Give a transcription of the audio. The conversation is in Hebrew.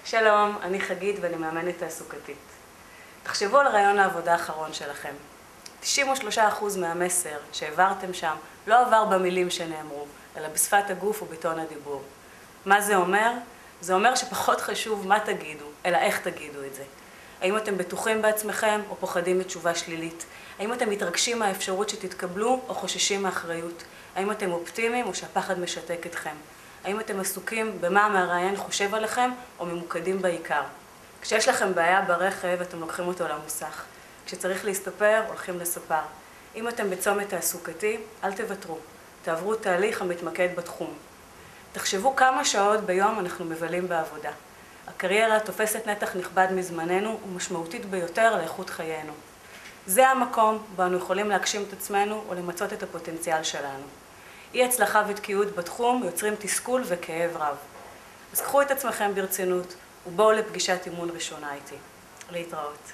שלום, אני חגית ואני מאמנת תעסוקתית. תחשבו על רעיון העבודה האחרון שלכם. 93% מהמסר שהעברתם שם לא עבר במילים שנאמרו, אלא בשפת הגוף ובטון הדיבור. מה זה אומר? זה אומר שפחות חשוב מה תגידו, אלא איך תגידו את זה. האם אתם בטוחים בעצמכם או פוחדים מתשובה שלילית? האם אתם מתרגשים מהאפשרות שתתקבלו או חוששים מאחריות? האם אתם אופטימיים או שהפחד משתק אתכם? האם אתם עסוקים במה מהראיין חושב עליכם או ממוקדים בעיקר? כשיש לכם בעיה ברכב, אתם לוקחים אותו למוסך. כשצריך להסתפר, הולכים לספר. אם אתם בצומת תעסוקתי, אל תוותרו. תעברו תהליך המתמקד בתחום. תחשבו כמה שעות ביום אנחנו מבלים בעבודה. הקריירה תופסת נתח נכבד מזמננו ומשמעותית ביותר לאיכות חיינו. זה המקום בו אנו יכולים להגשים את עצמנו ולמצות את הפוטנציאל שלנו. אי הצלחה ותקיעות בתחום יוצרים תסכול וכאב רב. אז קחו את עצמכם ברצינות ובואו לפגישת אימון ראשונה איתי. להתראות.